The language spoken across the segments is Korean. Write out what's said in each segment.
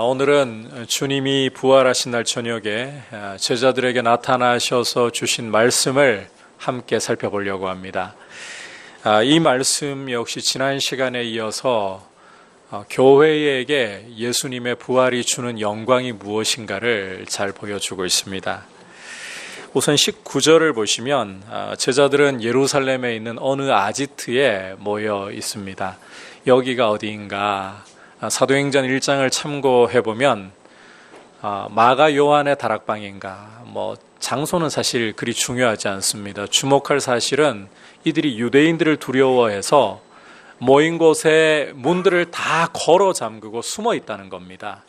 오늘은 주님이 부활하신 날 저녁에 제자들에게 나타나셔서 주신 말씀을 함께 살펴보려고 합니다. 이 말씀 역시 지난 시간에 이어서 교회에게 예수님의 부활이 주는 영광이 무엇인가를 잘 보여주고 있습니다. 우선 19절을 보시면 제자들은 예루살렘에 있는 어느 아지트에 모여 있습니다. 여기가 어디인가? 사도행전 1장을 참고해보면 마가 요한의 다락방인가, 장소는 사실 그리 중요하지 않습니다. 주목할 사실은 이들이 유대인들을 두려워해서 모인 곳에 문들을 다 걸어 잠그고 숨어 있다는 겁니다.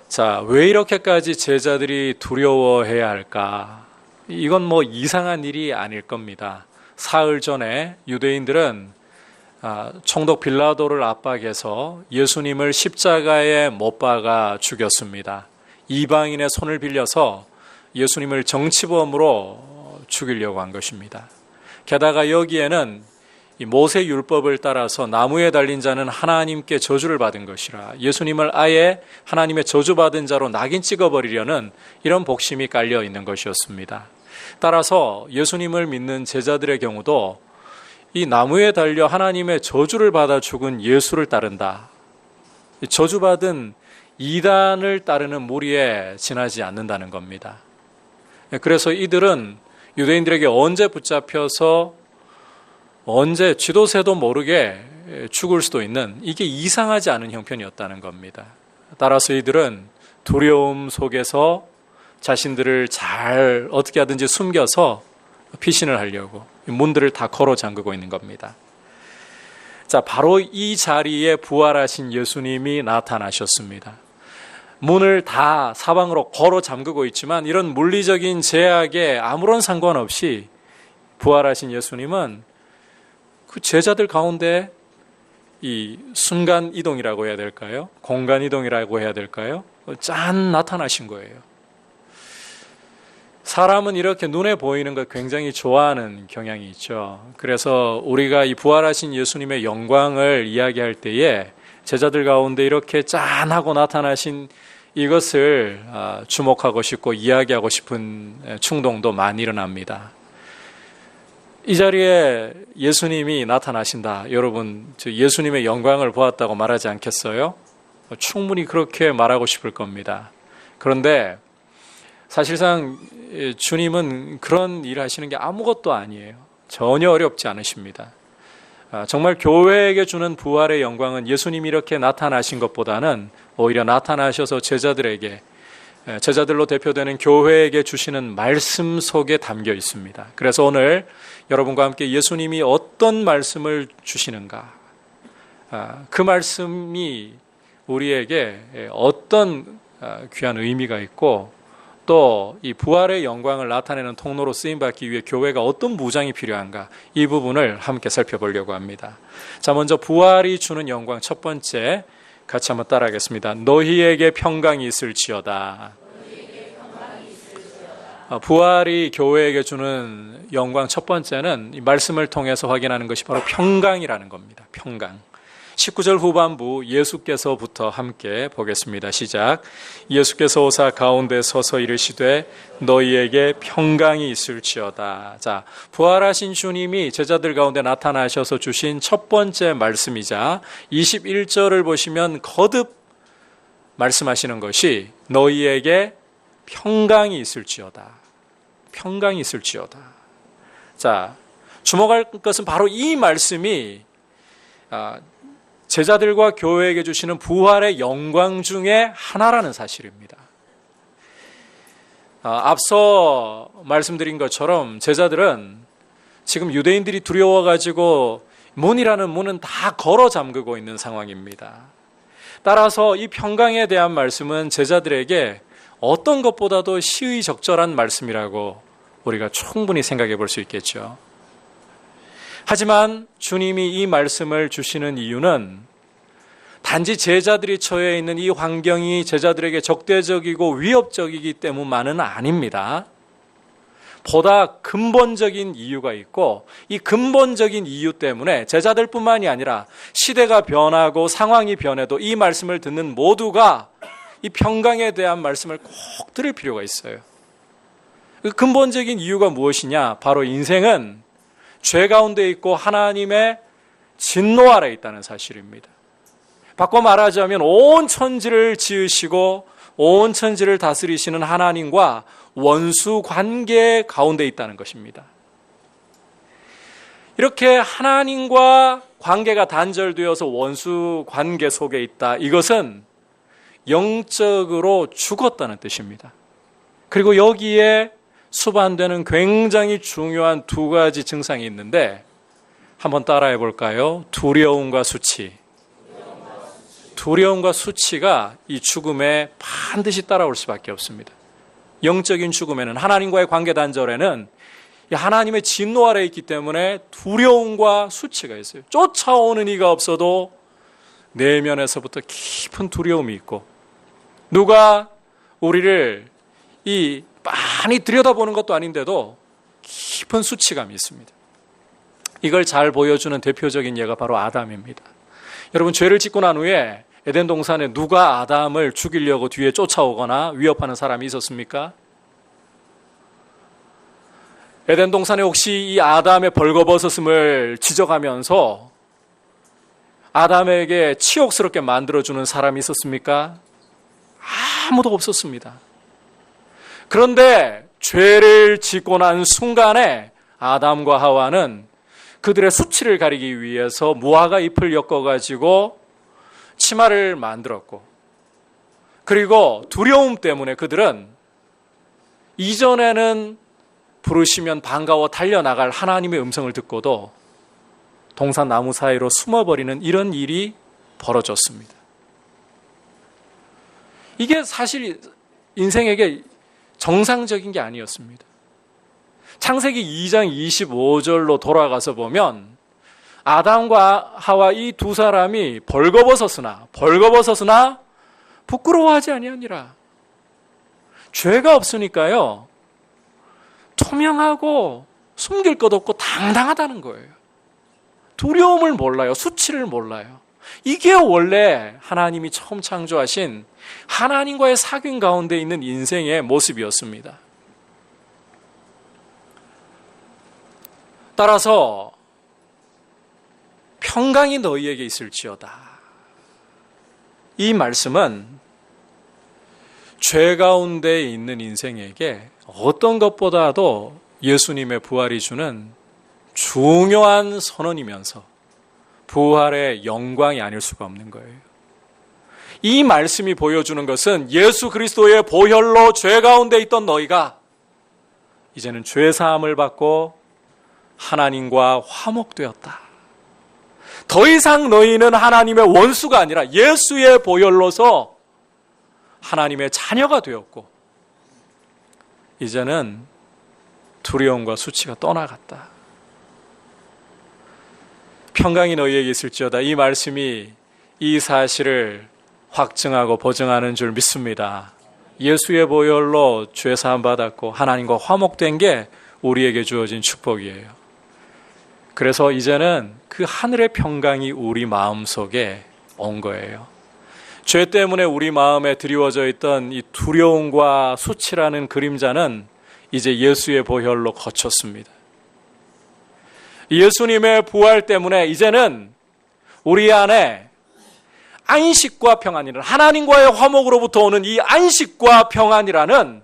자, 왜 이렇게까지 제자들이 두려워해야 할까? 이건 이상한 일이 아닐 겁니다. 사흘 전에 유대인들은 총독 빌라도를 압박해서 예수님을 십자가에 못 박아 죽였습니다. 이방인의 손을 빌려서 예수님을 정치범으로 죽이려고 한 것입니다. 게다가 여기에는 이 모세 율법을 따라서 나무에 달린 자는 하나님께 저주를 받은 것이라 예수님을 아예 하나님의 저주받은 자로 낙인 찍어버리려는 이런 복심이 깔려 있는 것이었습니다. 따라서 예수님을 믿는 제자들의 경우도 이 나무에 달려 하나님의 저주를 받아 죽은 예수를 따른다. 저주받은 이단을 따르는 무리에 지나지 않는다는 겁니다. 그래서 이들은 유대인들에게 언제 붙잡혀서 언제 쥐도새도 모르게 죽을 수도 있는 이게 이상하지 않은 형편이었다는 겁니다. 따라서 이들은 두려움 속에서 자신들을 잘 어떻게 하든지 숨겨서 피신을 하려고 문들을 다 걸어 잠그고 있는 겁니다. 자, 바로 이 자리에 부활하신 예수님이 나타나셨습니다. 문을 다 사방으로 걸어 잠그고 있지만 이런 물리적인 제약에 아무런 상관없이 부활하신 예수님은 그 제자들 가운데 이 순간 이동이라고 해야 될까요? 공간 이동이라고 해야 될까요? 짠 나타나신 거예요. 사람은 이렇게 눈에 보이는 걸 굉장히 좋아하는 경향이 있죠. 그래서 우리가 이 부활하신 예수님의 영광을 이야기할 때에 제자들 가운데 이렇게 짠하고 나타나신 이것을 주목하고 싶고 이야기하고 싶은 충동도 많이 일어납니다. 이 자리에 예수님이 나타나신다. 여러분, 예수님의 영광을 보았다고 말하지 않겠어요? 충분히 그렇게 말하고 싶을 겁니다. 그런데 사실상 주님은 그런 일을 하시는 게 아무것도 아니에요. 전혀 어렵지 않으십니다. 정말 교회에게 주는 부활의 영광은 예수님이 이렇게 나타나신 것보다는 오히려 나타나셔서 제자들로 대표되는 교회에게 주시는 말씀 속에 담겨 있습니다. 그래서 오늘 여러분과 함께 예수님이 어떤 말씀을 주시는가, 그 말씀이 우리에게 어떤 귀한 의미가 있고 또 이 부활의 영광을 나타내는 통로로 쓰임받기 위해 교회가 어떤 무장이 필요한가, 이 부분을 함께 살펴보려고 합니다. 자, 먼저 부활이 주는 영광 첫 번째 같이 한번 따라하겠습니다. 너희에게 평강이 있을지어다. 부활이 교회에게 주는 영광 첫 번째는 이 말씀을 통해서 확인하는 것이 바로 평강이라는 겁니다. 평강. 19절 후반부 예수께서부터 함께 보겠습니다. 시작. 예수께서 오사 가운데 서서 이르시되 너희에게 평강이 있을지어다. 자, 부활하신 주님이 제자들 가운데 나타나셔서 주신 첫 번째 말씀이자 21절을 보시면 거듭 말씀하시는 것이 너희에게 평강이 있을지어다. 평강이 있을지어다. 자, 주목할 것은 바로 이 말씀이 제자들과 교회에게 주시는 부활의 영광 중에 하나라는 사실입니다. 앞서 말씀드린 것처럼 제자들은 지금 유대인들이 두려워가지고 문이라는 문은 다 걸어 잠그고 있는 상황입니다. 따라서 이 평강에 대한 말씀은 제자들에게 어떤 것보다도 시의적절한 말씀이라고 우리가 충분히 생각해 볼 수 있겠죠. 하지만 주님이 이 말씀을 주시는 이유는 단지 제자들이 처해 있는 이 환경이 제자들에게 적대적이고 위협적이기 때문만은 아닙니다. 보다 근본적인 이유가 있고, 이 근본적인 이유 때문에 제자들뿐만이 아니라 시대가 변하고 상황이 변해도 이 말씀을 듣는 모두가 이 평강에 대한 말씀을 꼭 들을 필요가 있어요. 그 근본적인 이유가 무엇이냐? 바로 인생은 죄 가운데 있고 하나님의 진노 아래 있다는 사실입니다. 바꿔 말하자면 온 천지를 지으시고 온 천지를 다스리시는 하나님과 원수 관계 가운데 있다는 것입니다. 이렇게 하나님과 관계가 단절되어서 원수 관계 속에 있다. 이것은 영적으로 죽었다는 뜻입니다. 그리고 여기에 수반되는 굉장히 중요한 두 가지 증상이 있는데 한번 따라해 볼까요? 두려움과 수치. 두려움과 수치가 이 죽음에 반드시 따라올 수밖에 없습니다. 영적인 죽음에는, 하나님과의 관계 단절에는 하나님의 진노 아래에 있기 때문에 두려움과 수치가 있어요. 쫓아오는 이가 없어도 내면에서부터 깊은 두려움이 있고, 누가 우리를 많이 들여다보는 것도 아닌데도 깊은 수치감이 있습니다. 이걸 잘 보여주는 대표적인 예가 바로 아담입니다. 여러분, 죄를 짓고 난 후에 에덴 동산에 누가 아담을 죽이려고 뒤에 쫓아오거나 위협하는 사람이 있었습니까? 에덴 동산에 혹시 이 아담의 벌거벗었음을 지적하면서 아담에게 치욕스럽게 만들어주는 사람이 있었습니까? 아무도 없었습니다. 그런데 죄를 짓고 난 순간에 아담과 하와는 그들의 수치를 가리기 위해서 무화과 잎을 엮어가지고 치마를 만들었고, 그리고 두려움 때문에 그들은 이전에는 부르시면 반가워 달려나갈 하나님의 음성을 듣고도 동산 나무 사이로 숨어버리는 이런 일이 벌어졌습니다. 이게 사실 인생에게 정상적인 게 아니었습니다. 창세기 2장 25절로 돌아가서 보면 아담과 하와 이 두 사람이 벌거벗었으나 부끄러워하지 아니하니라. 죄가 없으니까요, 투명하고 숨길 것 없고 당당하다는 거예요. 두려움을 몰라요. 수치를 몰라요. 이게 원래 하나님이 처음 창조하신 하나님과의 사귐 가운데 있는 인생의 모습이었습니다. 따라서 평강이 너희에게 있을지어다. 이 말씀은 죄 가운데 있는 인생에게 어떤 것보다도 예수님의 부활이 주는 중요한 선언이면서 부활의 영광이 아닐 수가 없는 거예요. 이 말씀이 보여주는 것은 예수 그리스도의 보혈로 죄 가운데 있던 너희가 이제는 죄 사함을 받고 하나님과 화목되었다. 더 이상 너희는 하나님의 원수가 아니라 예수의 보혈로서 하나님의 자녀가 되었고, 이제는 두려움과 수치가 떠나갔다. 평강이 너희에게 있을지어다. 이 말씀이 이 사실을 확증하고 보증하는 줄 믿습니다. 예수의 보혈로 죄 사함 받았고 하나님과 화목된 게 우리에게 주어진 축복이에요. 그래서 이제는 그 하늘의 평강이 우리 마음속에 온 거예요. 죄 때문에 우리 마음에 드리워져 있던 이 두려움과 수치라는 그림자는 이제 예수의 보혈로 거쳤습니다. 예수님의 부활 때문에 이제는 우리 안에 안식과 평안이라는, 하나님과의 화목으로부터 오는 이 안식과 평안이라는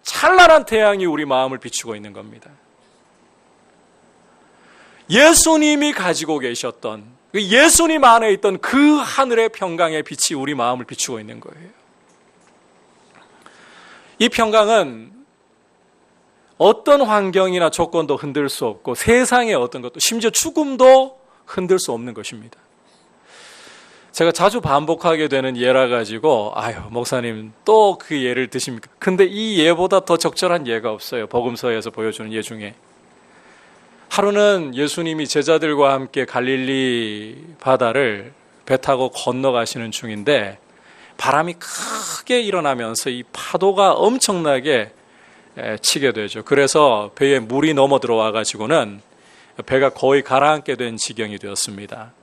찬란한 태양이 우리 마음을 비추고 있는 겁니다. 예수님이 가지고 계셨던, 예수님 안에 있던 그 하늘의 평강의 빛이 우리 마음을 비추고 있는 거예요. 이 평강은 어떤 환경이나 조건도 흔들 수 없고 세상의 어떤 것도, 심지어 죽음도 흔들 수 없는 것입니다. 제가 자주 반복하게 되는 예라 가지고 목사님 또 그 예를 드십니까? 근데 이 예보다 더 적절한 예가 없어요. 복음서에서 보여주는 예 중에. 하루는 예수님이 제자들과 함께 갈릴리 바다를 배 타고 건너가시는 중인데 바람이 크게 일어나면서 이 파도가 엄청나게 치게 되죠. 그래서 배에 물이 넘어 들어와 가지고는 배가 거의 가라앉게 된 지경이 되었습니다.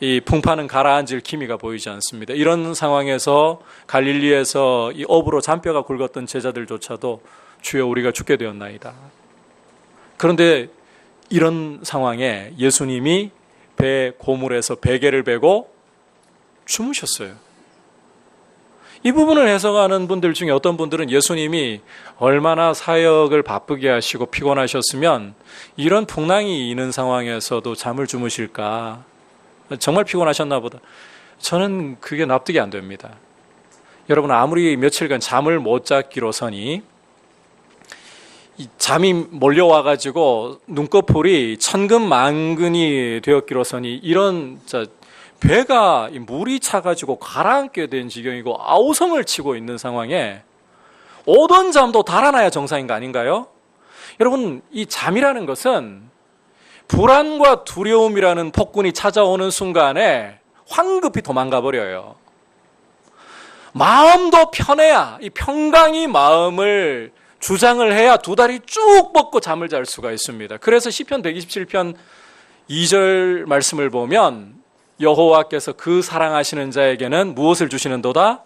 이 풍파는 가라앉을 기미가 보이지 않습니다. 이런 상황에서 갈릴리에서 이 업으로 잔뼈가 굵었던 제자들조차도 주여 우리가 죽게 되었나이다. 그런데 이런 상황에 예수님이 배 고물에서 베개를 베고 주무셨어요. 이 부분을 해석하는 분들 중에 어떤 분들은 예수님이 얼마나 사역을 바쁘게 하시고 피곤하셨으면 이런 풍랑이 있는 상황에서도 잠을 주무실까? 정말 피곤하셨나 보다. 저는 그게 납득이 안 됩니다. 여러분, 아무리 며칠간 잠을 못 잤기로서니 잠이 몰려와가지고 눈꺼풀이 천근만근이 되었기로서니 이런 배가 물이 차가지고 가라앉게 된 지경이고 아우성을 치고 있는 상황에 오던 잠도 달아나야 정상인 거 아닌가요? 여러분, 이 잠이라는 것은 불안과 두려움이라는 폭군이 찾아오는 순간에 황급히 도망가 버려요. 마음도 편해야, 이 평강이 마음을 주장을 해야 두 다리 쭉 뻗고 잠을 잘 수가 있습니다. 그래서 시편 127편 2절 말씀을 보면 여호와께서 그 사랑하시는 자에게는 무엇을 주시는도다?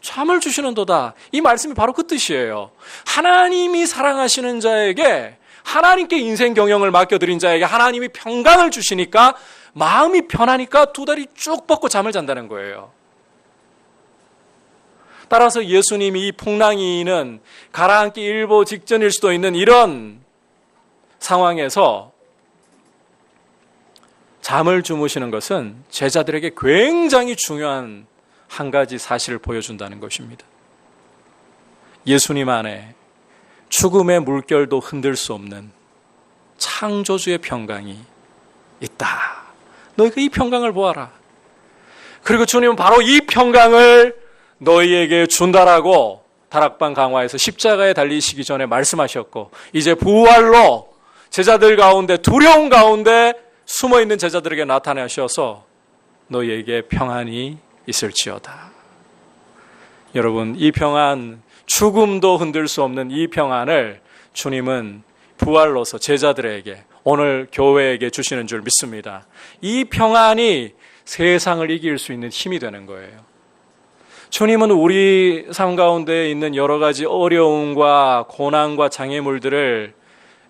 잠을 주시는도다. 이 말씀이 바로 그 뜻이에요. 하나님이 사랑하시는 자에게, 하나님께 인생 경영을 맡겨드린 자에게 하나님이 평강을 주시니까 마음이 편하니까 두 다리 쭉 뻗고 잠을 잔다는 거예요. 따라서 예수님이 이 풍랑이는 가라앉기 일보 직전일 수도 있는 이런 상황에서 잠을 주무시는 것은 제자들에게 굉장히 중요한 한 가지 사실을 보여준다는 것입니다. 예수님 안에 죽음의 물결도 흔들 수 없는 창조주의 평강이 있다. 너희가 이 평강을 보아라. 그리고 주님은 바로 이 평강을 너희에게 준다라고 다락방 강화에서 십자가에 달리시기 전에 말씀하셨고, 이제 부활로 제자들 가운데, 두려움 가운데 숨어있는 제자들에게 나타나셔서 너희에게 평안이 있을지어다. 여러분, 이 평안, 죽음도 흔들 수 없는 이 평안을 주님은 부활로서 제자들에게, 오늘 교회에게 주시는 줄 믿습니다. 이 평안이 세상을 이길 수 있는 힘이 되는 거예요. 주님은 우리 삶 가운데 있는 여러 가지 어려움과 고난과 장애물들을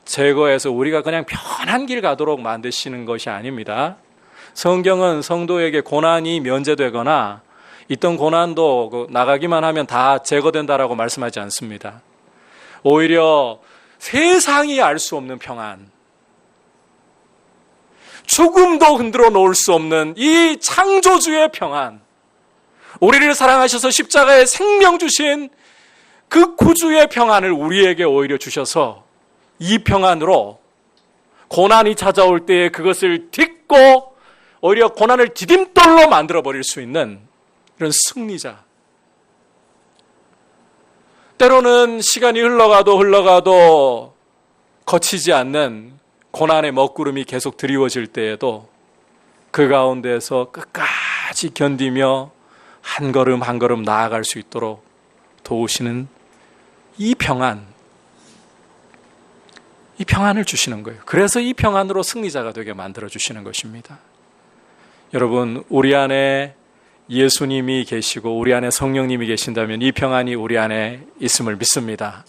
제거해서 우리가 그냥 편한 길 가도록 만드시는 것이 아닙니다. 성경은 성도에게 고난이 면제되거나 있던 고난도 나가기만 하면 다 제거된다라고 말씀하지 않습니다. 오히려 세상이 알 수 없는 평안, 죽음도 흔들어 놓을 수 없는 이 창조주의 평안, 우리를 사랑하셔서 십자가에 생명 주신 그 구주의 평안을 우리에게 오히려 주셔서 이 평안으로 고난이 찾아올 때에 그것을 딛고 오히려 고난을 디딤돌로 만들어버릴 수 있는 이런 승리자. 때로는 시간이 흘러가도 거치지 않는 고난의 먹구름이 계속 드리워질 때에도 그 가운데에서 끝까지 견디며 한 걸음 한 걸음 나아갈 수 있도록 도우시는 이 평안, 이 평안을 주시는 거예요. 그래서 이 평안으로 승리자가 되게 만들어주시는 것입니다. 여러분, 우리 안에 예수님이 계시고 우리 안에 성령님이 계신다면 이 평안이 우리 안에 있음을 믿습니다.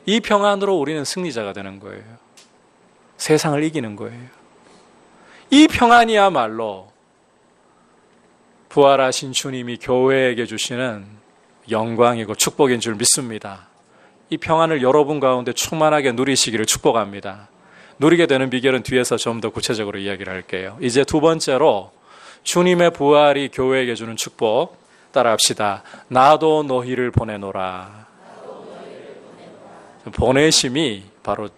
이 평안으로 우리는 승리자가 되는 거예요. 세상을 이기는 거예요. 이 평안이야말로 부활하신 주님이 교회에게 주시는 영광이고 축복인 줄 믿습니다. 이 평안을 여러분 가운데 충만하게 누리시기를 축복합니다. 누리게 되는 비결은 뒤에서 좀 더 구체적으로 이야기를 할게요. 이제 두 번째로 주님의 부활이 교회에게 주는 축복 따라합시다. 나도 너희를 보내노라. 보내심이 바로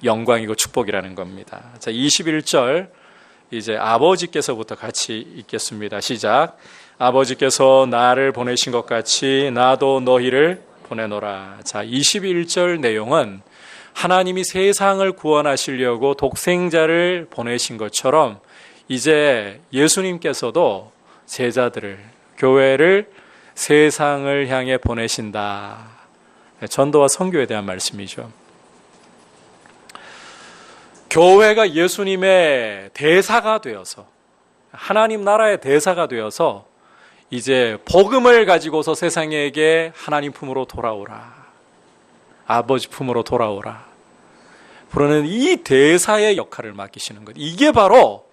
영광이고 축복이라는 겁니다. 자, 21절 이제 아버지께서부터 같이 읽겠습니다. 시작. 아버지께서 나를 보내신 것 같이 나도 너희를 보내노라. 자, 21절 내용은 하나님이 세상을 구원하시려고 독생자를 보내신 것처럼 이제 예수님께서도 제자들을, 교회를 세상을 향해 보내신다. 전도와 선교에 대한 말씀이죠. 교회가 예수님의 대사가 되어서, 하나님 나라의 대사가 되어서 이제 복음을 가지고서 세상에게 하나님 품으로 돌아오라, 아버지 품으로 돌아오라 부르는 이 대사의 역할을 맡기시는 것. 이게 바로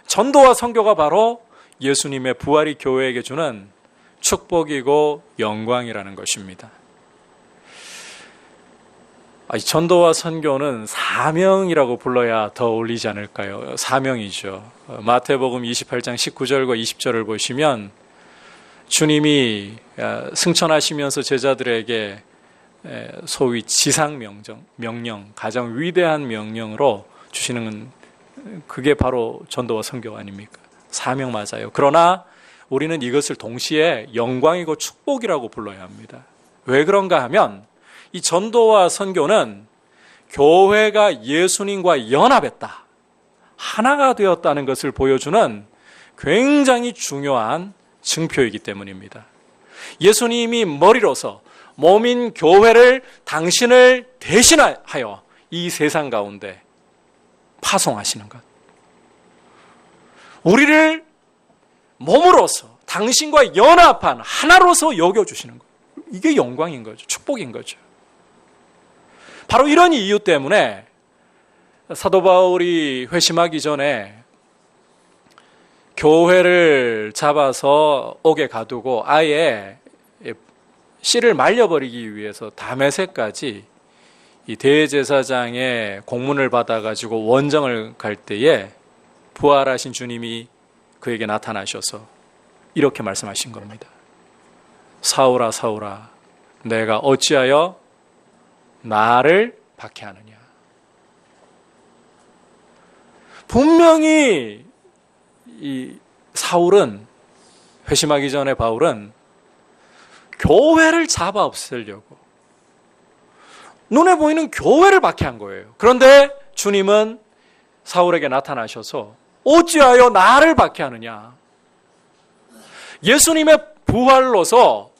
전도와 선교가 바로 예수님의 부활이 교회에게 주는 축복이고 영광이라는 것입니다. 전도와 선교는 사명이라고 불러야 더 어울리지 않을까요? 사명이죠. 마태복음 28장 19절과 20절을 보시면 주님이 승천하시면서 제자들에게 소위 지상 명령, 가장 위대한 명령으로 주시는, 그게 바로 전도와 선교 아닙니까? 사명 맞아요. 그러나 우리는 이것을 동시에 영광이고 축복이라고 불러야 합니다. 왜 그런가 하면 이 전도와 선교는 교회가 예수님과 연합했다, 하나가 되었다는 것을 보여주는 굉장히 중요한 증표이기 때문입니다. 예수님이 머리로서 몸인 교회를 당신을 대신하여 이 세상 가운데 파송하시는 것, 우리를 몸으로서 당신과 연합한 하나로서 여겨주시는 것, 이게 영광인 거죠. 축복인 거죠. 바로 이런 이유 때문에 사도 바울이 회심하기 전에 교회를 잡아서 옥에 가두고 아예 씨를 말려버리기 위해서 다메섹까지 이 대제사장의 공문을 받아가지고 원정을 갈 때에 부활하신 주님이 그에게 나타나셔서 이렇게 말씀하신 겁니다. 사울아, 사울아, 내가 어찌하여 나를 박해하느냐. 분명히 이 사울은, 회심하기 전에 바울은 교회를 잡아 없애려고 눈에 보이는 교회를 박해한 거예요. 그런데 주님은 사울에게 나타나셔서 어찌하여 나를 박해하느냐. 예수님의 부활로서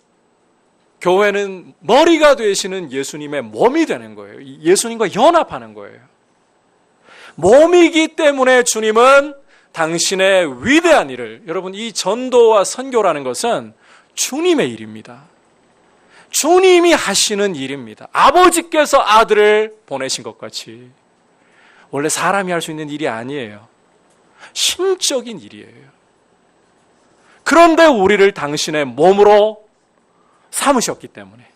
교회는 머리가 되시는 예수님의 몸이 되는 거예요. 예수님과 연합하는 거예요. 몸이기 때문에 주님은 당신의 위대한 일을, 여러분, 이 전도와 선교라는 것은 주님의 일입니다. 주님이 하시는 일입니다. 아버지께서 아들을 보내신 것 같이 원래 사람이 할 수 있는 일이 아니에요. 신적인 일이에요. 그런데 우리를 당신의 몸으로 삼으셨기 때문에,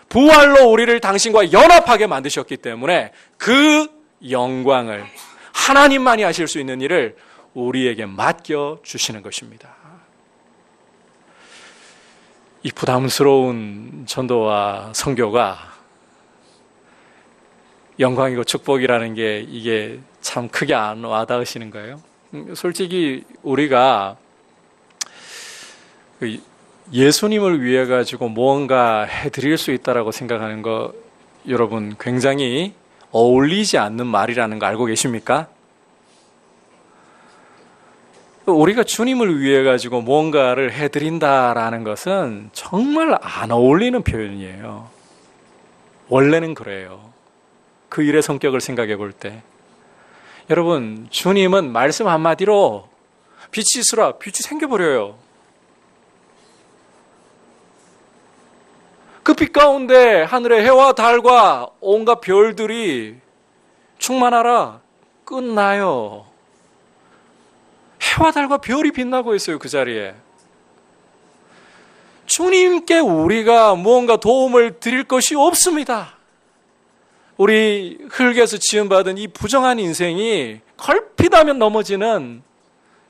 부활로 우리를 당신과 연합하게 만드셨기 때문에 그 영광을, 하나님만이 하실 수 있는 일을 우리에게 맡겨주시는 것입니다. 이 부담스러운 전도와 선교가 영광이고 축복이라는 게 이게 참 크게 안 와닿으시는 거예요. 솔직히 우리가 예수님을 위해 가지고 무언가 해드릴 수 있다라고 생각하는 거, 여러분, 굉장히 어울리지 않는 말이라는 거 알고 계십니까? 우리가 주님을 위해 가지고 무언가를 해드린다라는 것은 정말 안 어울리는 표현이에요. 원래는 그래요. 그 일의 성격을 생각해 볼 때, 여러분, 주님은 말씀 한마디로 빛이 있으라, 빛이 생겨버려요. 그 빛 가운데 하늘의 해와 달과 온갖 별들이 충만하라, 끝나요. 해와 달과 별이 빛나고 있어요, 그 자리에. 주님께 우리가 무언가 도움을 드릴 것이 없습니다. 우리 흙에서 지음받은 이 부정한 인생이 걸핏하면 넘어지는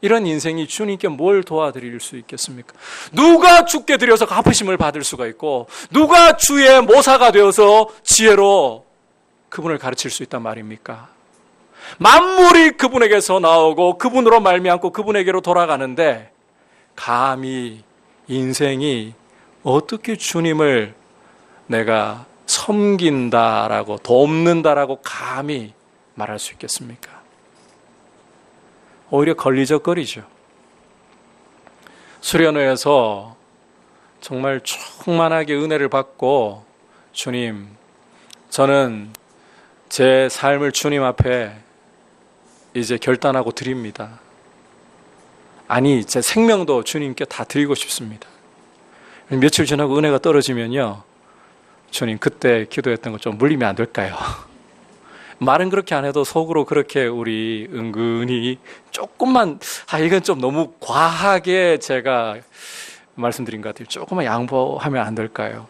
이런 인생이 주님께 뭘 도와드릴 수 있겠습니까? 누가 주께 드려서 갚으심을 받을 수가 있고, 누가 주의 모사가 되어서 지혜로 그분을 가르칠 수 있단 말입니까? 만물이 그분에게서 나오고 그분으로 말미암고 그분에게로 돌아가는데, 감히 인생이 어떻게 주님을 내가 섬긴다라고, 돕는다라고 감히 말할 수 있겠습니까? 오히려 걸리적거리죠. 수련회에서 정말 충만하게 은혜를 받고 주님, 저는 제 삶을 주님 앞에 이제 결단하고 드립니다. 아니, 제 생명도 주님께 다 드리고 싶습니다. 며칠 지나고 은혜가 떨어지면요, 주님, 그때 기도했던 거 좀 물리면 안 될까요? 말은 그렇게 안 해도 속으로 그렇게 우리 은근히 조금만, 이건 좀 너무 과하게 제가 말씀드린 것 같아요. 조금만 양보하면 안 될까요?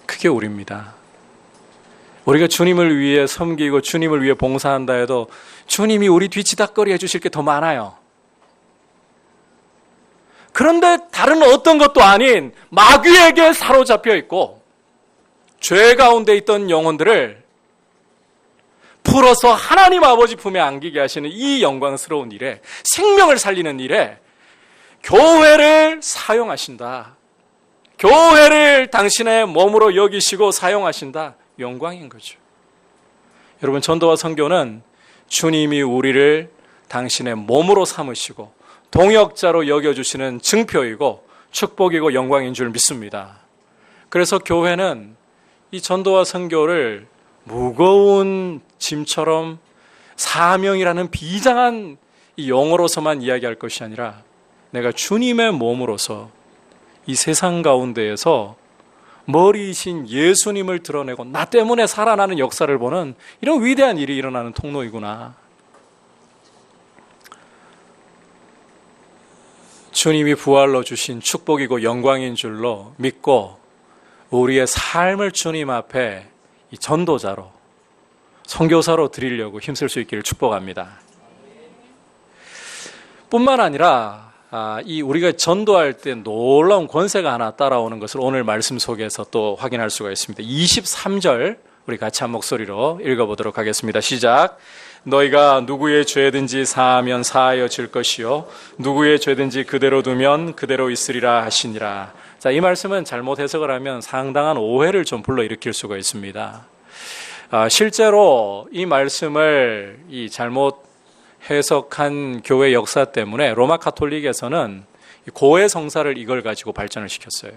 그게 우리입니다. 우리가 주님을 위해 섬기고 주님을 위해 봉사한다 해도 주님이 우리 뒤치다꺼리 해주실 게 더 많아요. 그런데 다른 어떤 것도 아닌 마귀에게 사로잡혀 있고 죄 가운데 있던 영혼들을 풀어서 하나님 아버지 품에 안기게 하시는 이 영광스러운 일에, 생명을 살리는 일에 교회를 사용하신다. 교회를 당신의 몸으로 여기시고 사용하신다. 영광인 거죠. 여러분, 전도와 선교는 주님이 우리를 당신의 몸으로 삼으시고 동역자로 여겨주시는 증표이고 축복이고 영광인 줄 믿습니다. 그래서 교회는 이 전도와 선교를 무거운 짐처럼 사명이라는 비장한 이 용어로서만 이야기할 것이 아니라 내가 주님의 몸으로서 이 세상 가운데에서 머리이신 예수님을 드러내고 나 때문에 살아나는 역사를 보는 이런 위대한 일이 일어나는 통로이구나. 주님이 부활로 주신 축복이고 영광인 줄로 믿고 우리의 삶을 주님 앞에 이 전도자로, 선교사로 드리려고 힘쓸 수 있기를 축복합니다. 뿐만 아니라 이 우리가 전도할 때 놀라운 권세가 하나 따라오는 것을 오늘 말씀 속에서 또 확인할 수가 있습니다. 23절 우리 같이 한 목소리로 읽어보도록 하겠습니다. 시작. 너희가 누구의 죄든지 사하면 사하여 질 것이요 누구의 죄든지 그대로 두면 그대로 있으리라 하시니라. 자, 이 말씀은 잘못 해석을 하면 상당한 오해를 좀 불러일으킬 수가 있습니다. 실제로 이 말씀을 잘못 해석한 교회 역사 때문에 로마 가톨릭에서는 고해 성사를 이걸 가지고 발전을 시켰어요.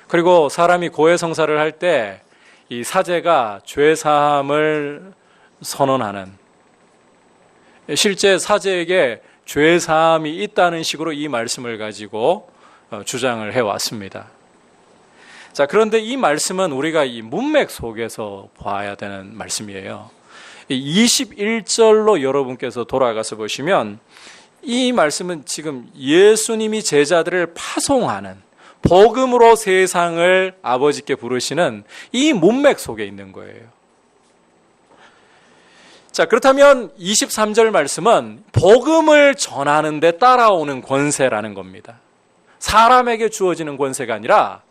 그리고 사람이 고해 성사를 할 때 이 사제가 죄 사함을 선언하는, 실제 사제에게 죄 사함이 있다는 식으로 이 말씀을 가지고 주장을 해왔습니다. 자, 그런데 이 말씀은 우리가 이 문맥 속에서 봐야 되는 말씀이에요. 21절로 여러분께서 돌아가서 보시면 이 말씀은 지금 예수님이 제자들을 파송하는, 복음으로 세상을 아버지께 부르시는 이 문맥 속에 있는 거예요. 자, 그렇다면 23절 말씀은 복음을 전하는 데 따라오는 권세라는 겁니다. 사람에게 주어지는 권세가 아니라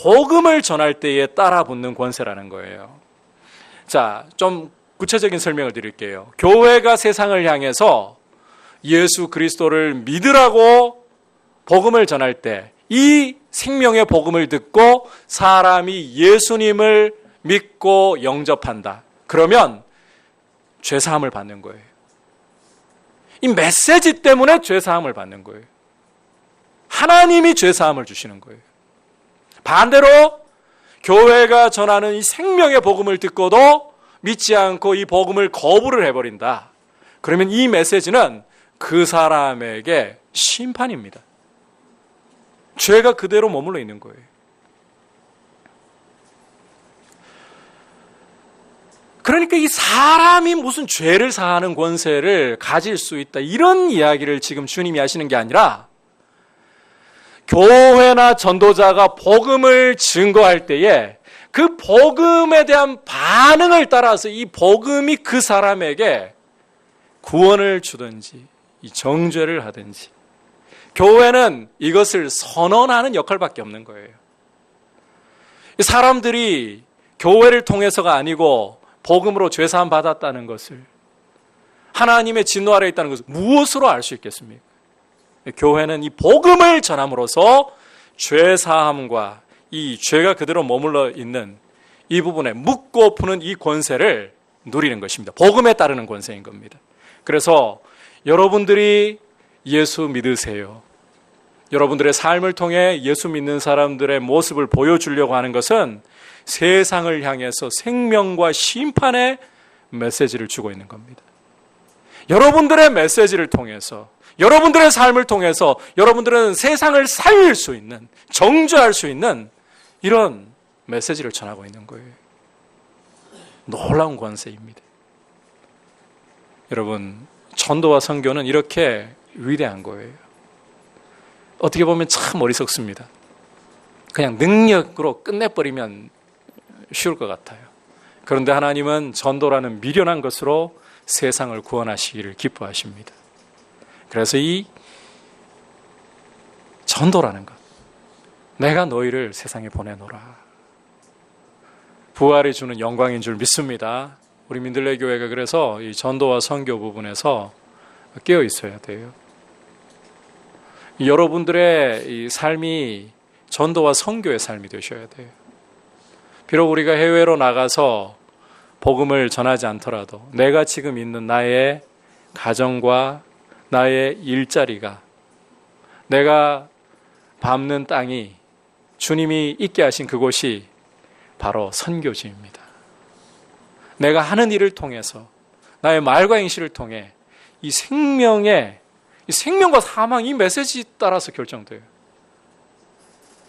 복음을 전할 때에 따라 붙는 권세라는 거예요. 자, 좀 구체적인 설명을 드릴게요. 교회가 세상을 향해서 예수 그리스도를 믿으라고 복음을 전할 때 이 생명의 복음을 듣고 사람이 예수님을 믿고 영접한다. 그러면 죄사함을 받는 거예요. 이 메시지 때문에 죄사함을 받는 거예요. 하나님이 죄사함을 주시는 거예요. 반대로 교회가 전하는 이 생명의 복음을 듣고도 믿지 않고 이 복음을 거부를 해버린다. 그러면 이 메시지는 그 사람에게 심판입니다. 죄가 그대로 머물러 있는 거예요. 그러니까 이 사람이 무슨 죄를 사하는 권세를 가질 수 있다, 이런 이야기를 지금 주님이 하시는 게 아니라 교회나 전도자가 복음을 증거할 때에 그 복음에 대한 반응을 따라서 이 복음이 그 사람에게 구원을 주든지 이 정죄를 하든지, 교회는 이것을 선언하는 역할밖에 없는 거예요. 사람들이 교회를 통해서가 아니고 복음으로 죄사함 받았다는 것을, 하나님의 진노 아래에 있다는 것을 무엇으로 알 수 있겠습니까? 교회는 이 복음을 전함으로써 죄사함과 이 죄가 그대로 머물러 있는 이 부분에 묻고 푸는 이 권세를 누리는 것입니다. 복음에 따르는 권세인 겁니다. 그래서 여러분들이 예수 믿으세요. 여러분들의 삶을 통해 예수 믿는 사람들의 모습을 보여주려고 하는 것은 세상을 향해서 생명과 심판의 메시지를 주고 있는 겁니다. 여러분들의 메시지를 통해서, 여러분들의 삶을 통해서 여러분들은 세상을 살릴 수 있는, 정죄할 수 있는 이런 메시지를 전하고 있는 거예요. 놀라운 권세입니다. 여러분, 전도와 선교는 이렇게 위대한 거예요. 어떻게 보면 참 어리석습니다. 그냥 능력으로 끝내버리면 쉬울 것 같아요. 그런데 하나님은 전도라는 미련한 것으로 세상을 구원하시기를 기뻐하십니다. 그래서 이 전도라는 것, 내가 너희를 세상에 보내노라, 부활이 주는 영광인 줄 믿습니다. 우리 민들레 교회가 그래서 이 전도와 선교 부분에서 깨어 있어야 돼요. 여러분들의 이 삶이 전도와 선교의 삶이 되셔야 돼요. 비록 우리가 해외로 나가서 복음을 전하지 않더라도 내가 지금 있는 나의 가정과 나의 일자리가, 내가 밟는 땅이, 주님이 있게 하신 그곳이 바로 선교지입니다. 내가 하는 일을 통해서, 나의 말과 행실을 통해 이 생명과 사망, 이 메시지 따라서 결정돼요.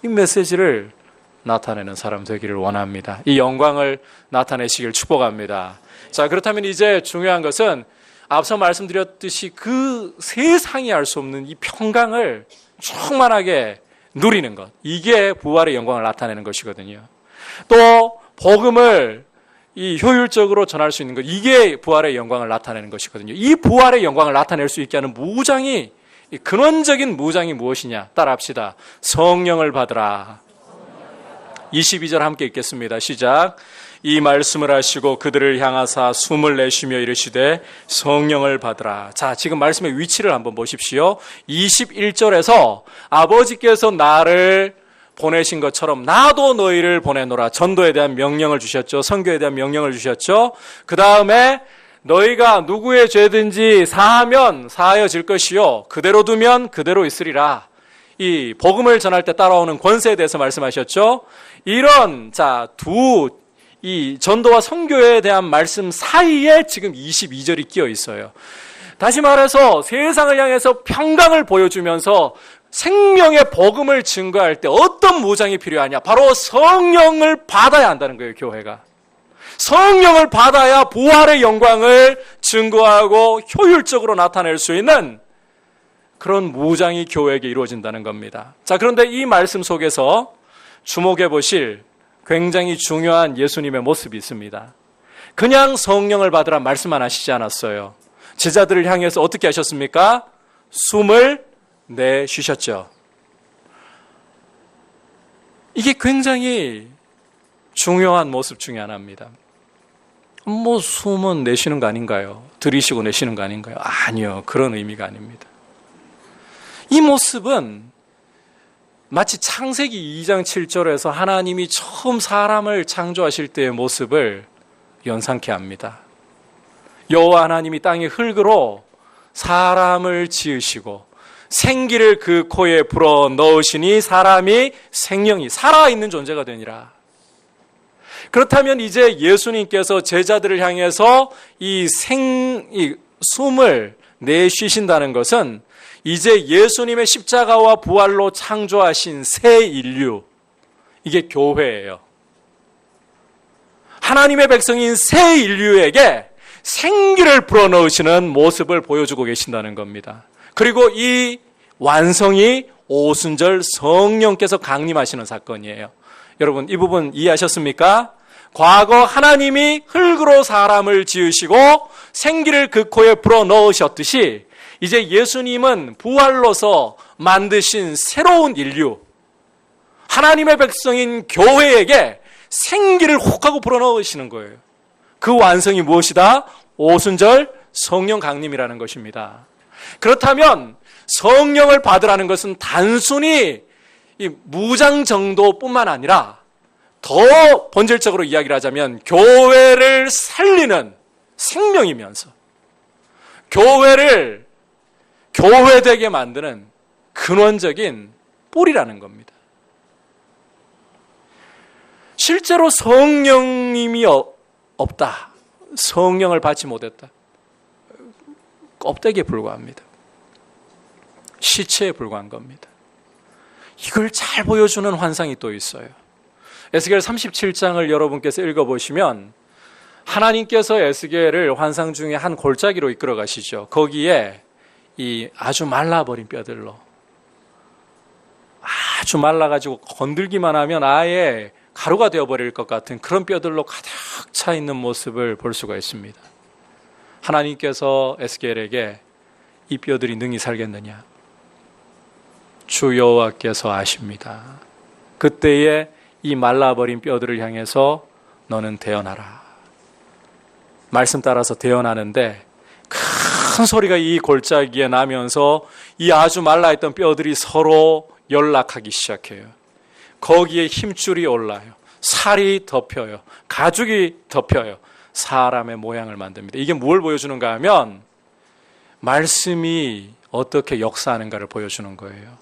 이 메시지를 나타내는 사람 되기를 원합니다. 이 영광을 나타내시길 축복합니다. 자, 그렇다면 이제 중요한 것은 앞서 말씀드렸듯이 그 세상이 알 수 없는 이 평강을 충만하게 누리는 것, 이게 부활의 영광을 나타내는 것이거든요. 또 복음을 이 효율적으로 전할 수 있는 것, 이게 부활의 영광을 나타내는 것이거든요. 이 부활의 영광을 나타낼 수 있게 하는 무장이, 이 근원적인 무장이 무엇이냐? 따라합시다. 성령을 받으라. 22절 함께 읽겠습니다. 시작. 이 말씀을 하시고 그들을 향하사 숨을 내쉬며 이르시되 성령을 받으라. 자, 지금 말씀의 위치를 한번 보십시오. 21절에서 아버지께서 나를 보내신 것처럼 나도 너희를 보내노라. 전도에 대한 명령을 주셨죠. 선교에 대한 명령을 주셨죠. 그 다음에 너희가 누구의 죄든지 사하면 사하여질 것이요 그대로 두면 그대로 있으리라. 이 복음을 전할 때 따라오는 권세에 대해서 말씀하셨죠. 이런 이 전도와 선교에 대한 말씀 사이에 지금 22절이 끼어 있어요. 다시 말해서 세상을 향해서 평강을 보여주면서 생명의 복음을 증거할 때 어떤 무장이 필요하냐? 바로 성령을 받아야 한다는 거예요, 교회가. 성령을 받아야 부활의 영광을 증거하고 효율적으로 나타낼 수 있는 그런 무장이 교회에게 이루어진다는 겁니다. 자, 그런데 이 말씀 속에서 주목해 보실 굉장히 중요한 예수님의 모습이 있습니다. 그냥 성령을 받으라 말씀만 하시지 않았어요. 제자들을 향해서 어떻게 하셨습니까? 숨을 내쉬셨죠. 이게 굉장히 중요한 모습 중에 하나입니다. 숨은 내쉬는 거 아닌가요? 들이쉬고 내쉬는 거 아닌가요? 아니요, 그런 의미가 아닙니다. 이 모습은 마치 창세기 2장 7절에서 하나님이 처음 사람을 창조하실 때의 모습을 연상케 합니다. 여호와 하나님이 땅의 흙으로 사람을 지으시고 생기를 그 코에 불어 넣으시니 사람이 생명이 살아있는 존재가 되니라. 그렇다면 이제 예수님께서 제자들을 향해서 이 숨을 내쉬신다는 것은 이제 예수님의 십자가와 부활로 창조하신 새 인류, 이게 교회예요. 하나님의 백성인 새 인류에게 생기를 불어넣으시는 모습을 보여주고 계신다는 겁니다. 그리고 이 완성이 오순절 성령께서 강림하시는 사건이에요. 여러분, 이 부분 이해하셨습니까? 과거 하나님이 흙으로 사람을 지으시고 생기를 그 코에 불어넣으셨듯이 이제 예수님은 부활로서 만드신 새로운 인류, 하나님의 백성인 교회에게 생기를 혹 하고 불어넣으시는 거예요. 그 완성이 무엇이다? 오순절 성령 강림이라는 것입니다. 그렇다면 성령을 받으라는 것은 단순히 이 무장 정도뿐만 아니라 더 본질적으로 이야기를 하자면 교회를 살리는 생명이면서 교회를 교회되게 만드는 근원적인 뿌리라는 겁니다. 실제로 성령님이 없다, 성령을 받지 못했다, 껍데기에 불과합니다. 시체에 불과한 겁니다. 이걸 잘 보여주는 환상이 또 있어요. 에스겔 37장을 여러분께서 읽어보시면 하나님께서 에스겔을 환상 중에 한 골짜기로 이끌어 가시죠. 거기에 이 아주 말라버린 뼈들로, 아주 말라가지고 건들기만 하면 아예 가루가 되어버릴 것 같은 그런 뼈들로 가득 차 있는 모습을 볼 수가 있습니다. 하나님께서 에스겔에게 이 뼈들이 능히 살겠느냐? 주 여호와께서 아십니다. 그때에 이 말라버린 뼈들을 향해서 너는 대언하라. 말씀 따라서 대언하는데 큰 소리가 이 골짜기에 나면서 이 아주 말라있던 뼈들이 서로 연락하기 시작해요. 거기에 힘줄이 올라요. 살이 덮여요. 가죽이 덮여요. 사람의 모양을 만듭니다. 이게 뭘 보여주는가 하면 말씀이 어떻게 역사하는가를 보여주는 거예요.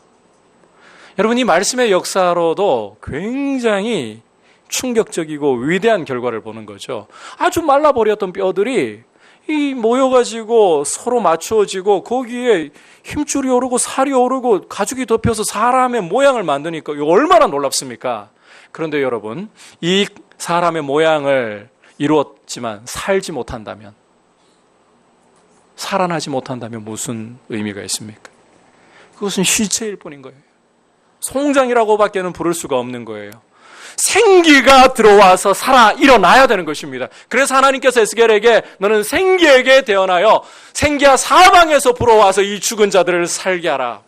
여러분, 이 말씀의 역사로도 굉장히 충격적이고 위대한 결과를 보는 거죠. 아주 말라버렸던 뼈들이 이 모여가지고 서로 맞추어지고 거기에 힘줄이 오르고 살이 오르고 가죽이 덮여서 사람의 모양을 만드니까 이거 얼마나 놀랍습니까? 그런데 여러분, 이 사람의 모양을 이루었지만 살지 못한다면, 살아나지 못한다면 무슨 의미가 있습니까? 그것은 시체일 뿐인 거예요. 송장이라고밖에는 부를 수가 없는 거예요. 생기가 들어와서 살아 일어나야 되는 것입니다. 그래서 하나님께서 에스겔에게 너는 생기에게 대언하여 생기야 사방에서 불어와서 이 죽은 자들을 살게 하라.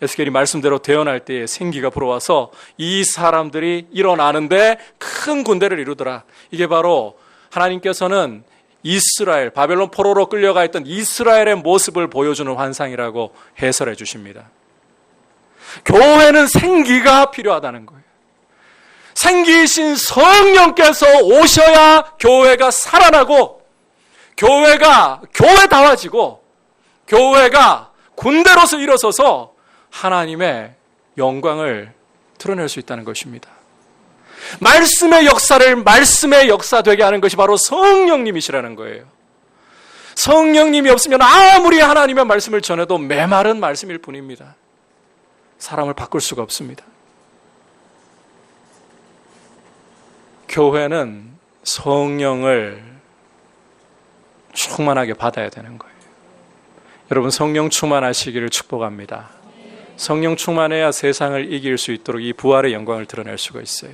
에스겔이 말씀대로 대언할 때에 생기가 불어와서 이 사람들이 일어나는데 큰 군대를 이루더라. 이게 바로 하나님께서는 이스라엘, 바벨론 포로로 끌려가 있던 이스라엘의 모습을 보여주는 환상이라고 해설해 주십니다. 교회는 생기가 필요하다는 거예요. 생기이신 성령께서 오셔야 교회가 살아나고 교회가 교회다워지고 교회가 군대로서 일어서서 하나님의 영광을 드러낼 수 있다는 것입니다. 말씀의 역사를 말씀의 역사 되게 하는 것이 바로 성령님이시라는 거예요. 성령님이 없으면 아무리 하나님의 말씀을 전해도 메마른 말씀일 뿐입니다. 사람을 바꿀 수가 없습니다. 교회는 성령을 충만하게 받아야 되는 거예요. 여러분, 성령 충만하시기를 축복합니다. 성령 충만해야 세상을 이길 수 있도록 이 부활의 영광을 드러낼 수가 있어요.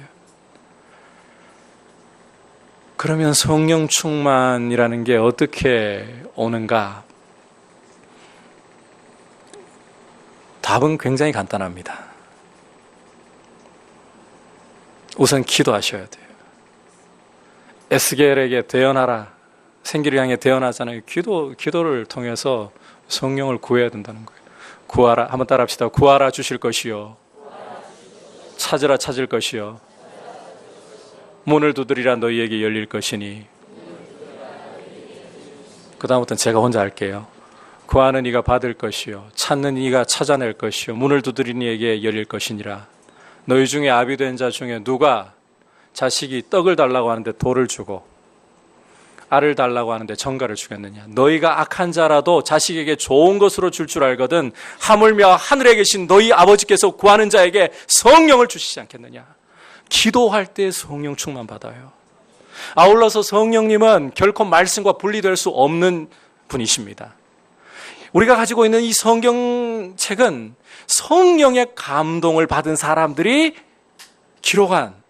그러면 성령 충만이라는 게 어떻게 오는가? 답은 굉장히 간단합니다. 우선 기도하셔야 돼요. 에스겔에게 대언하라. 생기를 향해 대언하잖아요. 기도를 통해서 성령을 구해야 된다는 거예요. 구하라. 한번 따라 합시다. 구하라 주실 것이요. 찾으라 찾을 것이요. 문을 두드리라 너희에게 열릴 것이니. 그 다음부터는 제가 혼자 할게요. 구하는 이가 받을 것이요. 찾는 이가 찾아낼 것이요. 문을 두드리는 이에게 열릴 것이니라. 너희 중에 아비된 자 중에 누가 자식이 떡을 달라고 하는데 돌을 주고 알을 달라고 하는데 정갈을 주겠느냐. 너희가 악한 자라도 자식에게 좋은 것으로 줄 줄 알거든 하물며 하늘에 계신 너희 아버지께서 구하는 자에게 성령을 주시지 않겠느냐. 기도할 때 성령 충만 받아요. 아울러서 성령님은 결코 말씀과 분리될 수 없는 분이십니다. 우리가 가지고 있는 이 성경책은 성령의 감동을 받은 사람들이 기록한,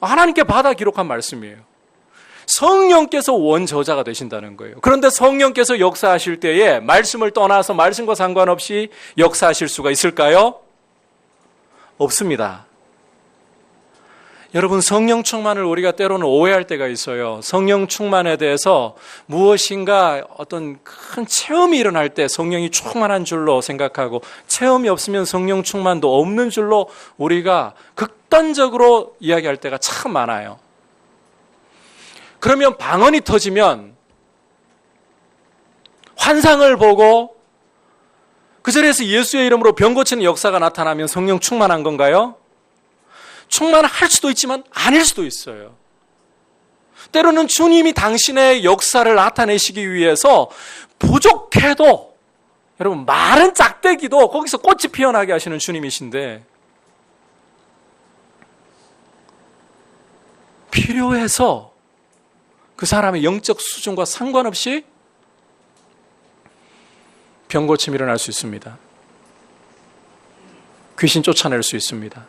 하나님께 받아 기록한 말씀이에요. 성령께서 원저자가 되신다는 거예요. 그런데 성령께서 역사하실 때에 말씀을 떠나서 말씀과 상관없이 역사하실 수가 있을까요? 없습니다. 여러분, 성령 충만을 우리가 때로는 오해할 때가 있어요. 성령 충만에 대해서 무엇인가 어떤 큰 체험이 일어날 때 성령이 충만한 줄로 생각하고 체험이 없으면 성령 충만도 없는 줄로 우리가 극단적으로 이야기할 때가 참 많아요. 그러면 방언이 터지면 환상을 보고 그 자리에서 예수의 이름으로 병 고치는 역사가 나타나면 성령 충만한 건가요? 충만할 수도 있지만 아닐 수도 있어요. 때로는 주님이 당신의 역사를 나타내시기 위해서 부족해도, 여러분, 마른 짝대기도 거기서 꽃이 피어나게 하시는 주님이신데, 필요해서 그 사람의 영적 수준과 상관없이 병고침이 일어날 수 있습니다. 귀신 쫓아낼 수 있습니다.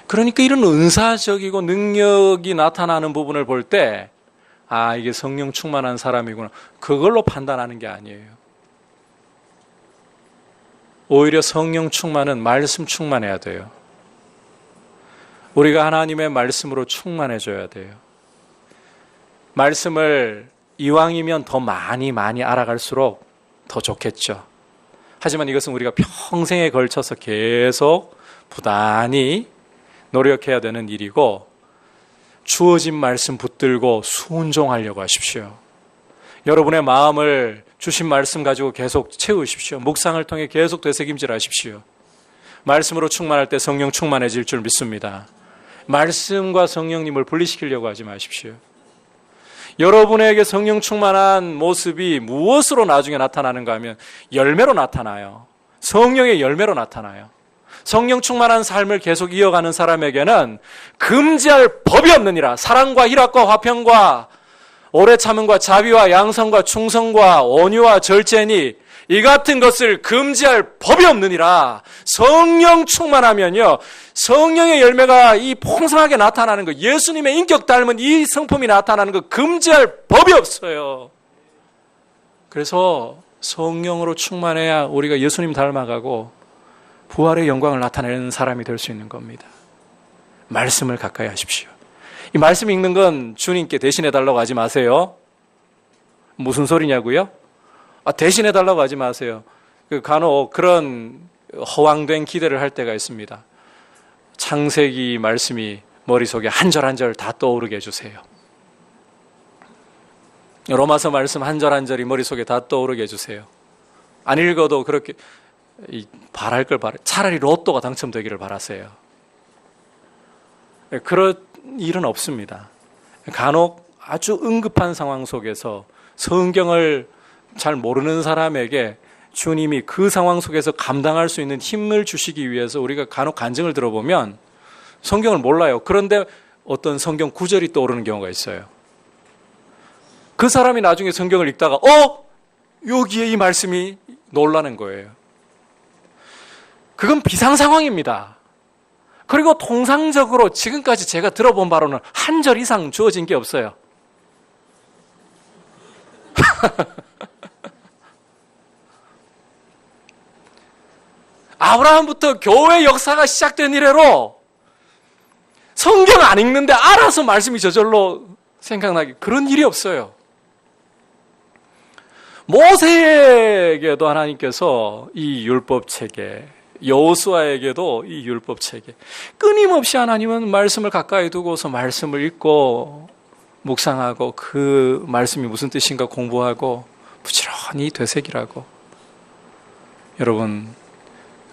그러니까 이런 은사적이고 능력이 나타나는 부분을 볼 때, 아, 이게 성령 충만한 사람이구나, 그걸로 판단하는 게 아니에요. 오히려 성령 충만은 말씀 충만해야 돼요. 우리가 하나님의 말씀으로 충만해져야 돼요. 말씀을 이왕이면 더 많이 알아갈수록 더 좋겠죠. 하지만 이것은 우리가 평생에 걸쳐서 계속 부단히 노력해야 되는 일이고, 주어진 말씀 붙들고 순종하려고 하십시오. 여러분의 마음을 주신 말씀 가지고 계속 채우십시오. 묵상을 통해 계속 되새김질 하십시오. 말씀으로 충만할 때 성령 충만해질 줄 믿습니다. 말씀과 성령님을 분리시키려고 하지 마십시오. 여러분에게 성령 충만한 모습이 무엇으로 나중에 나타나는가 하면 열매로 나타나요. 성령의 열매로 나타나요. 성령 충만한 삶을 계속 이어가는 사람에게는 금지할 법이 없느니라. 사랑과 희락과 화평과 오래 참음과 자비와 양성과 충성과 온유와 절제니 이 같은 것을 금지할 법이 없느니라. 성령 충만하면요, 성령의 열매가 이 풍성하게 나타나는 거, 예수님의 인격 닮은 이 성품이 나타나는 거 금지할 법이 없어요. 그래서 성령으로 충만해야 우리가 예수님 닮아가고 부활의 영광을 나타내는 사람이 될 수 있는 겁니다. 말씀을 가까이 하십시오. 이 말씀 읽는 건 주님께 대신해 달라고 하지 마세요. 무슨 소리냐고요? 대신해 달라고 하지 마세요. 간혹 그런 허황된 기대를 할 때가 있습니다. 창세기 말씀이 머릿속에 한 절 한 절 다 떠오르게 해주세요. 로마서 말씀 한 절 한 절이 머릿속에 다 떠오르게 해주세요. 안 읽어도 그렇게 바랄 걸 바래. 차라리 로또가 당첨되기를 바라세요. 그런 일은 없습니다. 간혹 아주 응급한 상황 속에서 성경을 잘 모르는 사람에게 주님이 그 상황 속에서 감당할 수 있는 힘을 주시기 위해서 우리가 간혹 간증을 들어보면 성경을 몰라요. 그런데 어떤 성경 구절이 떠오르는 경우가 있어요. 그 사람이 나중에 성경을 읽다가 여기에 이 말씀이 놀라는 거예요. 그건 비상 상황입니다. 그리고 통상적으로 지금까지 제가 들어본 바로는 한 절 이상 주어진 게 없어요. 아브라함부터 교회 역사가 시작된 이래로 성경 안 읽는데 알아서 말씀이 저절로 생각나기, 그런 일이 없어요. 모세에게도 하나님께서 이 율법 체계, 여호수아에게도 이 율법 체계, 끊임없이 하나님은 말씀을 가까이 두고서 말씀을 읽고 묵상하고 그 말씀이 무슨 뜻인가 공부하고 부지런히 되새기라고. 여러분,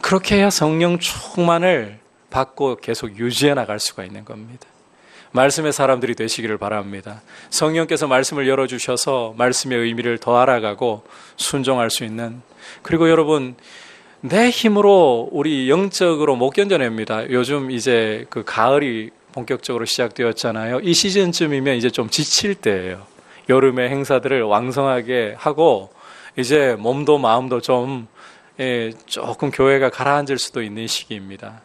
그렇게 해야 성령 충만을 받고 계속 유지해 나갈 수가 있는 겁니다. 말씀의 사람들이 되시기를 바랍니다. 성령께서 말씀을 열어주셔서 말씀의 의미를 더 알아가고 순종할 수 있는, 그리고 여러분, 내 힘으로 우리 영적으로 못 견뎌냅니다. 요즘 이제 그 가을이 본격적으로 시작되었잖아요. 이 시즌쯤이면 이제 좀 지칠 때예요. 여름의 행사들을 왕성하게 하고 이제 몸도 마음도 좀 조금 교회가 가라앉을 수도 있는 시기입니다.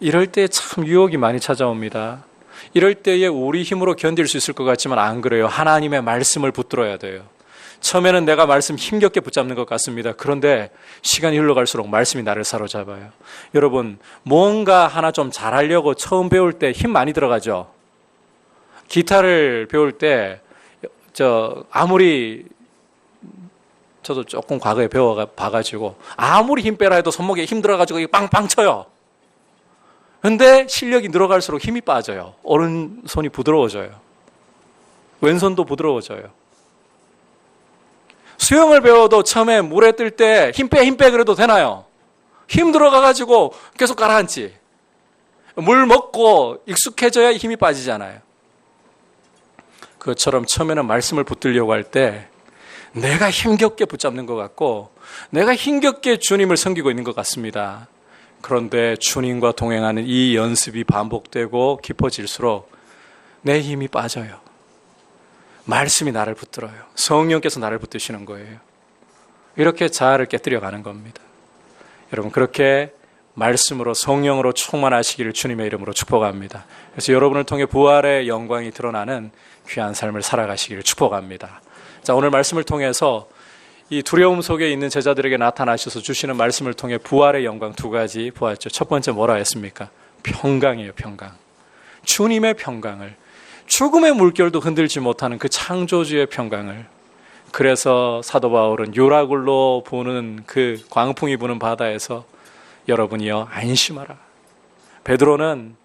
이럴 때 참 유혹이 많이 찾아옵니다. 이럴 때에 우리 힘으로 견딜 수 있을 것 같지만 안 그래요. 하나님의 말씀을 붙들어야 돼요. 처음에는 내가 말씀 힘겹게 붙잡는 것 같습니다. 그런데 시간이 흘러갈수록 말씀이 나를 사로잡아요. 여러분, 뭔가 하나 좀 잘하려고 처음 배울 때 힘 많이 들어가죠. 기타를 배울 때 아무리 저도 조금 과거에 배워봐가지고 아무리 힘 빼라 해도 손목에 힘 들어가지고 빵빵 쳐요. 근데 실력이 늘어갈수록 힘이 빠져요. 오른손이 부드러워져요. 왼손도 부드러워져요. 수영을 배워도 처음에 물에 뜰 때 힘 빼 그래도 되나요? 힘 들어가가지고 계속 가라앉지. 물 먹고 익숙해져야 힘이 빠지잖아요. 그것처럼 처음에는 말씀을 붙들려고 할 때 내가 힘겹게 붙잡는 것 같고 내가 힘겹게 주님을 섬기고 있는 것 같습니다. 그런데 주님과 동행하는 이 연습이 반복되고 깊어질수록 내 힘이 빠져요. 말씀이 나를 붙들어요. 성령께서 나를 붙드시는 거예요. 이렇게 자아를 깨뜨려 가는 겁니다. 여러분, 그렇게 말씀으로 성령으로 충만하시기를 주님의 이름으로 축복합니다. 그래서 여러분을 통해 부활의 영광이 드러나는 귀한 삶을 살아가시기를 축복합니다. 자, 오늘 말씀을 통해서 이 두려움 속에 있는 제자들에게 나타나셔서 주시는 말씀을 통해 부활의 영광 두 가지 보았죠. 첫 번째 뭐라 했습니까? 평강이에요. 평강. 주님의 평강을, 죽음의 물결도 흔들지 못하는 그 창조주의 평강을. 그래서 사도 바울은 요라굴로 부는 그 광풍이 부는 바다에서 여러분이여 안심하라. 베드로는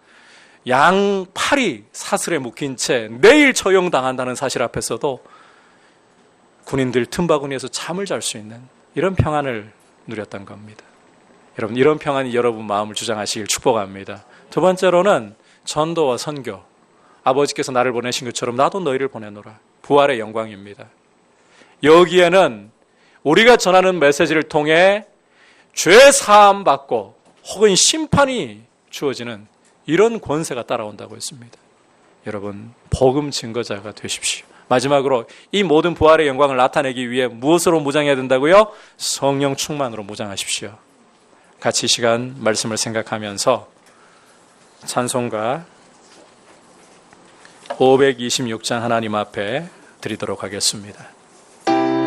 양 팔이 사슬에 묶인 채 내일 처형당한다는 사실 앞에서도 군인들 틈바구니에서 잠을 잘 수 있는 이런 평안을 누렸던 겁니다. 여러분, 이런 평안이 여러분 마음을 주장하시길 축복합니다. 두 번째로는 전도와 선교. 아버지께서 나를 보내신 것처럼 나도 너희를 보내노라. 부활의 영광입니다. 여기에는 우리가 전하는 메시지를 통해 죄 사함 받고 혹은 심판이 주어지는 이런 권세가 따라온다고 했습니다. 여러분, 복음 증거자가 되십시오. 마지막으로 이 모든 부활의 영광을 나타내기 위해 무엇으로 무장해야 된다고요? 성령 충만으로 무장하십시오. 같이 이 시간 말씀을 생각하면서 찬송가 526장 하나님 앞에 드리도록 하겠습니다.